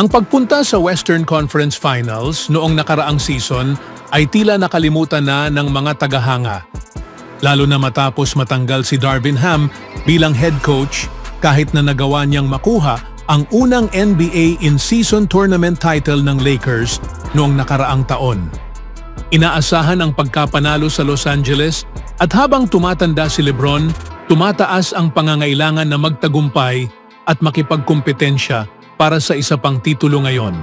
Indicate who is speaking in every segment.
Speaker 1: Ang pagpunta sa Western Conference Finals noong nakaraang season ay tila nakalimutan na ng mga tagahanga. Lalo na matapos matanggal si Darvin Ham bilang head coach kahit na nagawa niyang makuha ang unang NBA in-season tournament title ng Lakers noong nakaraang taon. Inaasahan ang pagkapanalo sa Los Angeles at habang tumatanda si LeBron, tumataas ang pangangailangan na magtagumpay at makipagkompetensya para sa isa pang titulo ngayon.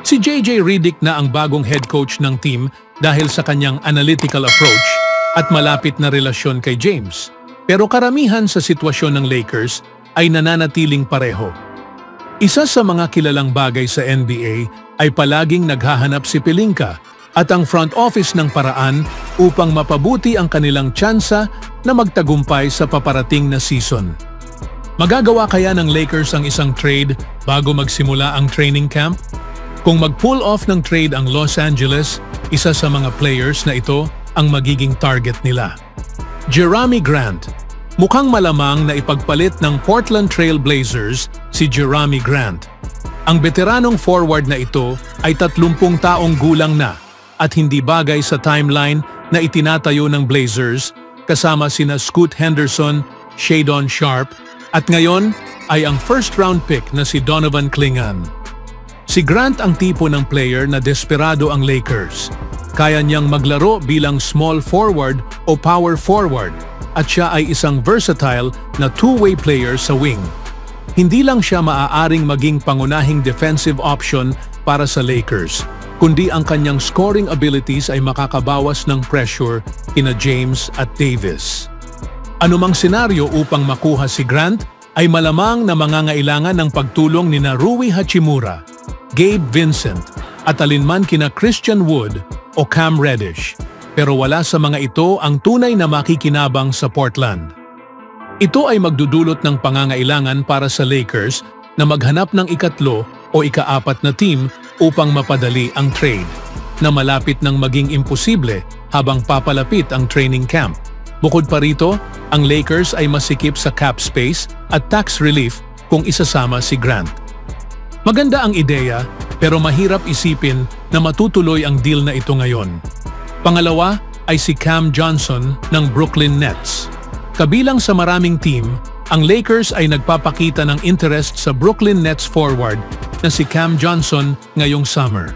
Speaker 1: Si JJ Redick na ang bagong head coach ng team dahil sa kanyang analytical approach at malapit na relasyon kay James. Pero karamihan sa sitwasyon ng Lakers ay nananatiling pareho. Isa sa mga kilalang bagay sa NBA ay palaging naghahanap si Pelinka at ang front office ng paraan upang mapabuti ang kanilang tsansa na magtagumpay sa paparating na season. Magagawa kaya ng Lakers ang isang trade bago magsimula ang training camp? Kung mag-pull off ng trade ang Los Angeles, isa sa mga players na ito ang magiging target nila. Jerami Grant. Mukhang malamang na ipagpalit ng Portland Trail Blazers si Jerami Grant. Ang veteranong forward na ito ay 30 taong gulang na at hindi bagay sa timeline na itinatayo ng Blazers kasama sina Scoot Henderson, Shadon Sharpe at ngayon ay ang first-round pick na si Donovan Clingan. Si Grant ang tipo ng player na desperado ang Lakers. Kaya niyang maglaro bilang small forward o power forward at siya ay isang versatile na two-way player sa wing. Hindi lang siya maaaring maging pangunahing defensive option para sa Lakers, kundi ang kanyang scoring abilities ay makakabawas ng pressure kina James at Davis. Anumang senaryo upang makuha si Grant ay malamang na mangangailangan ng pagtulong ni Rui Hachimura, Gabe Vincent at alinman kina Christian Wood o Cam Reddish. Pero wala sa mga ito ang tunay na makikinabang sa Portland. Ito ay magdudulot ng pangangailangan para sa Lakers na maghanap ng ikatlo o ikaapat na team upang mapadali ang trade, na malapit nang maging imposible habang papalapit ang training camp. Bukod pa rito, ang Lakers ay masikip sa cap space at tax relief kung isasama si Grant. Maganda ang ideya pero mahirap isipin na matutuloy ang deal na ito ngayon. Pangalawa ay si Cam Johnson ng Brooklyn Nets. Kabilang sa maraming team, ang Lakers ay nagpapakita ng interest sa Brooklyn Nets forward na si Cam Johnson ngayong summer.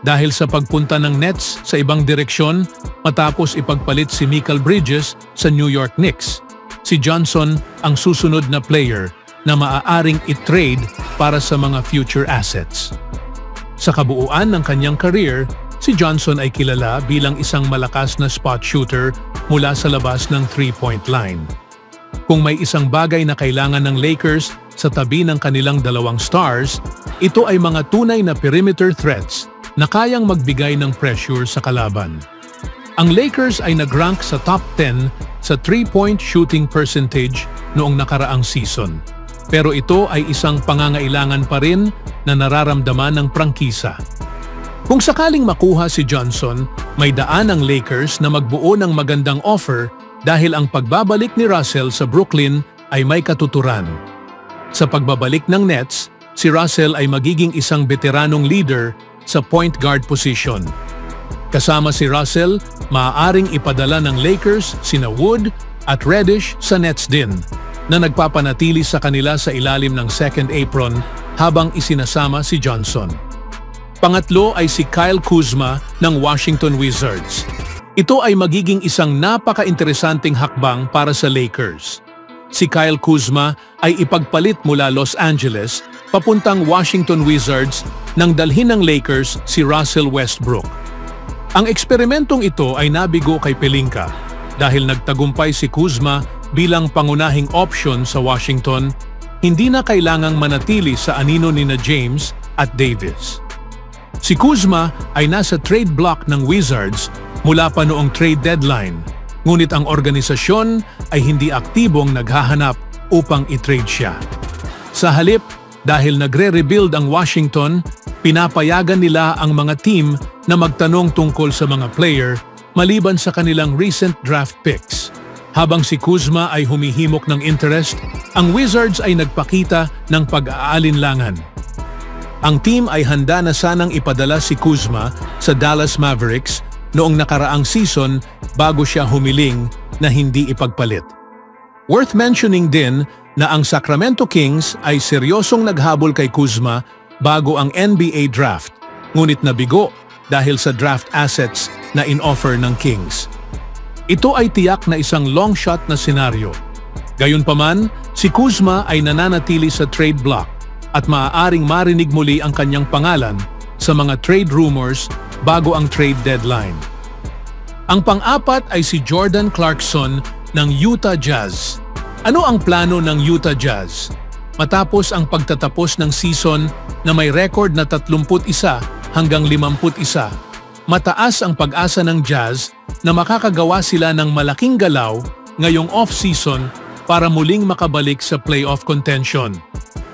Speaker 1: Dahil sa pagpunta ng Nets sa ibang direksyon matapos ipagpalit si Mikal Bridges sa New York Knicks, si Johnson ang susunod na player na maaaring i-trade para sa mga future assets. Sa kabuuan ng kanyang career, si Johnson ay kilala bilang isang malakas na spot shooter mula sa labas ng three-point line. Kung may isang bagay na kailangan ng Lakers sa tabi ng kanilang dalawang stars, ito ay mga tunay na perimeter threats na kayang magbigay ng pressure sa kalaban. Ang Lakers ay nag-rank sa top 10 sa three-point shooting percentage noong nakaraang season. Pero ito ay isang pangangailangan pa rin na nararamdaman ng prangkisa. Kung sakaling makuha si Johnson, may daan ang Lakers na magbuo ng magandang offer dahil ang pagbabalik ni Russell sa Brooklyn ay may katuturan. Sa pagbabalik ng Nets, si Russell ay magiging isang veteranong leader sa point guard position. Kasama si Russell, maaaring ipadala ng Lakers sina Wood at Reddish sa Nets din, na nagpapanatili sa kanila sa ilalim ng second apron habang isinasama si Johnson. Pangatlo ay si Kyle Kuzma ng Washington Wizards. Ito ay magiging isang napaka-interesanting hakbang para sa Lakers. Si Kyle Kuzma ay ipagpalit mula Los Angeles papuntang Washington Wizards nang dalhin ng Lakers si Russell Westbrook. Ang eksperimentong ito ay nabigo kay Pelinka dahil nagtagumpay si Kuzma bilang pangunahing option sa Washington, hindi na kailangang manatili sa anino nina James at Davis. Si Kuzma ay nasa trade block ng Wizards mula pa noong trade deadline, ngunit ang organisasyon ay hindi aktibong naghahanap upang i-trade siya. Sa halip, dahil nagre-rebuild ang Washington, pinapayagan nila ang mga team na magtanong tungkol sa mga player maliban sa kanilang recent draft picks. Habang si Kuzma ay humihimok ng interest, ang Wizards ay nagpakita ng pag-aalinlangan. Ang team ay handa na sanang ipadala si Kuzma sa Dallas Mavericks noong nakaraang season bago siya humiling na hindi ipagpalit. Worth mentioning din na ang Sacramento Kings ay seryosong naghabol kay Kuzma bago ang NBA draft, ngunit nabigo dahil sa draft assets na in-offer ng Kings. Ito ay tiyak na isang long shot na senaryo. Gayunpaman, si Kuzma ay nananatili sa trade block at maaaring marinig muli ang kanyang pangalan sa mga trade rumors bago ang trade deadline. Ang pang-apat ay si Jordan Clarkson ng Utah Jazz. Ano ang plano ng Utah Jazz? Matapos ang pagtatapos ng season na may record na 31 hanggang 51, mataas ang pag-asa ng Jazz na makakagawa sila ng malaking galaw ngayong off-season para muling makabalik sa playoff contention.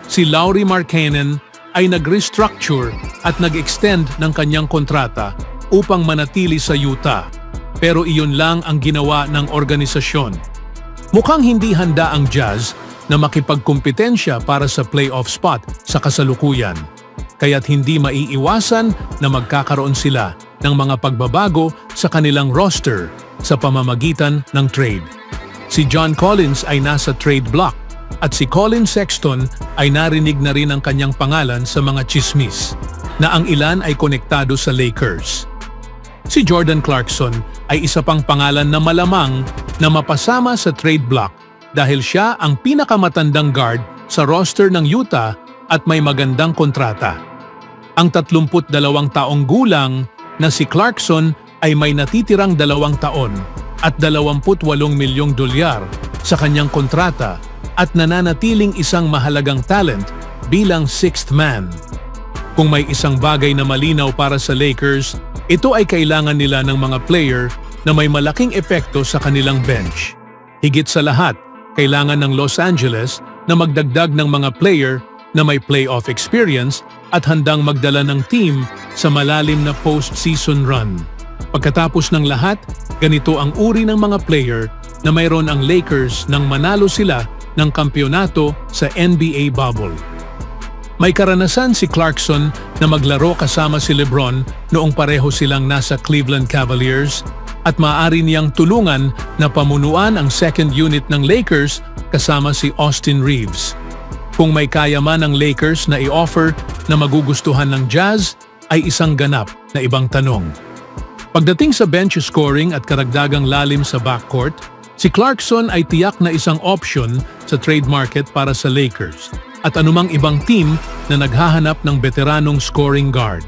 Speaker 1: Si Lauri Markkanen ay nag-restructure at nag-extend ng kanyang kontrata upang manatili sa Utah. Pero iyon lang ang ginawa ng organisasyon. Mukhang hindi handa ang Jazz na makipagkumpetensya para sa playoff spot sa kasalukuyan. Kaya't hindi maiiwasan na magkakaroon sila ng mga pagbabago sa kanilang roster sa pamamagitan ng trade. Si John Collins ay nasa trade block at si Colin Sexton ay narinig na rin ang kanyang pangalan sa mga chismis na ang ilan ay konektado sa Lakers. Si Jordan Clarkson ay isa pang pangalan na malamang na mapasama sa trade block dahil siya ang pinakamatandang guard sa roster ng Utah at may magandang kontrata. Ang 32 taong gulang na si Clarkson ay may natitirang 2 taon at $28 milyong sa kanyang kontrata at nananatiling isang mahalagang talent bilang sixth man. Kung may isang bagay na malinaw para sa Lakers, ito ay kailangan nila ng mga player na may malaking epekto sa kanilang bench. Higit sa lahat, kailangan ng Los Angeles na magdagdag ng mga player na may playoff experience at handang magdala ng team sa malalim na post-season run. Pagkatapos ng lahat, ganito ang uri ng mga player na mayroon ang Lakers nang manalo sila ng kampyonato sa NBA bubble. May karanasan si Clarkson na maglaro kasama si LeBron noong pareho silang nasa Cleveland Cavaliers at maaari niyang tulungan na pamunuan ang second unit ng Lakers kasama si Austin Reeves. Kung may kaya man ang Lakers na i-offer na magugustuhan ng Jazz ay isang ganap na ibang tanong. Pagdating sa bench scoring at karagdagang lalim sa backcourt, si Clarkson ay tiyak na isang option sa trade market para sa Lakers at anumang ibang team na naghahanap ng veteranong scoring guard.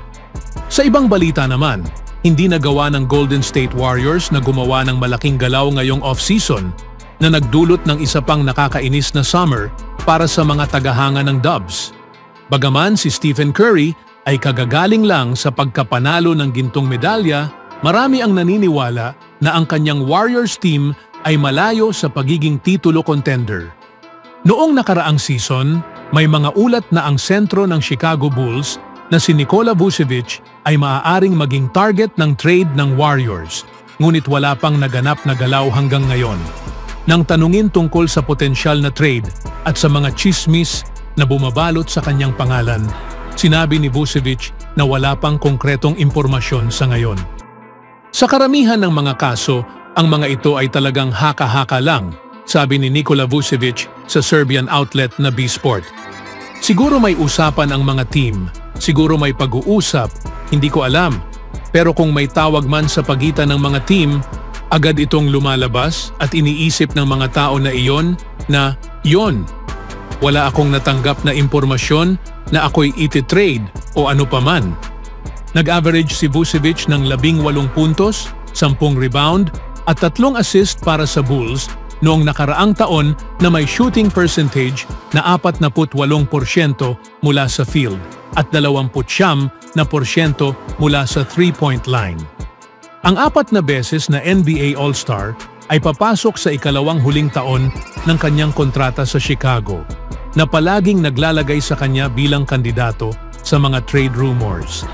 Speaker 1: Sa ibang balita naman, hindi nagawa ng Golden State Warriors na gumawa ng malaking galaw ngayong off-season na nagdulot ng isa pang nakakainis na summer para sa mga tagahanga ng Dubs. Bagaman si Stephen Curry ay kagagaling lang sa pagkapanalo ng gintong medalya, marami ang naniniwala na ang kanyang Warriors team ay malayo sa pagiging titulo contender. Noong nakaraang season, may mga ulat na ang sentro ng Chicago Bulls na si Nikola Vucevic ay maaaring maging target ng trade ng Warriors, ngunit wala pang naganap na galaw hanggang ngayon. Nang tanungin tungkol sa potensyal na trade at sa mga chismis na bumabalot sa kanyang pangalan, sinabi ni Vucevic na wala pang konkretong impormasyon sa ngayon. Sa karamihan ng mga kaso, ang mga ito ay talagang haka-haka lang, sabi ni Nikola Vucevic sa Serbian outlet na B-Sport. Siguro may usapan ang mga team, siguro may pag-uusap, hindi ko alam. Pero kung may tawag man sa pagitan ng mga team, agad itong lumalabas at iniisip ng mga tao na iyon na iyon. Wala akong natanggap na impormasyon na ako'y iti-trade o ano pa man. Nag-average si Vucevic ng 18 puntos, 10 rebound at 3 assist para sa Bulls noong nakaraang taon na may shooting percentage na 48% mula sa field at 29% mula sa 3-point line. Ang 4 na beses na NBA All-Star ay papasok sa ikalawang huling taon ng kanyang kontrata sa Chicago, na palaging naglalagay sa kanya bilang kandidato sa mga trade rumors.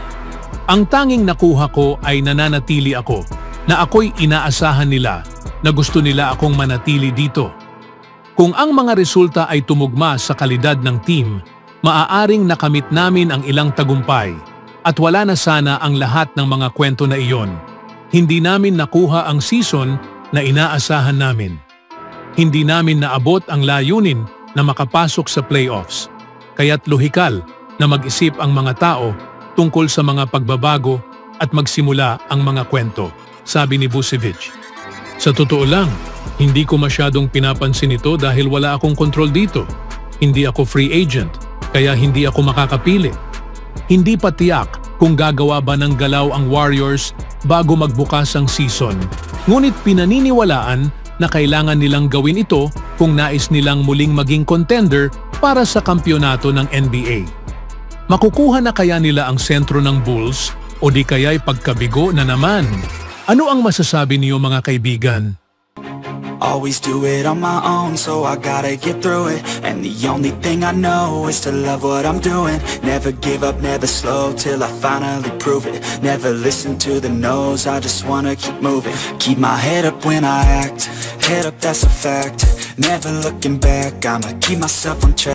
Speaker 1: Ang tanging nakuha ko ay nananatili ako, na ako'y inaasahan nila na gusto nila akong manatili dito. Kung ang mga resulta ay tumugma sa kalidad ng team, maaaring nakamit namin ang ilang tagumpay at wala na sana ang lahat ng mga kwento na iyon. Hindi namin nakuha ang season na inaasahan namin. Hindi namin naabot ang layunin na makapasok sa playoffs. Kaya't lohikal na mag-isip ang mga tao tungkol sa mga pagbabago at magsimula ang mga kwento, sabi ni Vucevic. Sa totoo lang, hindi ko masyadong pinapansin ito dahil wala akong kontrol dito. Hindi ako free agent, kaya hindi ako makakapili. Hindi pa tiyak kung gagawa ba ng galaw ang Warriors bago magbukas ang season. Ngunit pinaniniwalaan na kailangan nilang gawin ito kung nais nilang muling maging contender para sa kampyonato ng NBA. Makukuha na kaya nila ang sentro ng Bulls o di kaya'y pagkabigo na naman? Ano ang masasabi niyo mga kaibigan?
Speaker 2: Always do it on my own, so I gotta get through it. And the only thing I know is to love what I'm doing. Never give up, never slow, till I finally prove it. Never listen to the no's, I just wanna keep moving. Keep my head up when I act, head up, that's a fact. Never looking back, I'ma keep myself on track.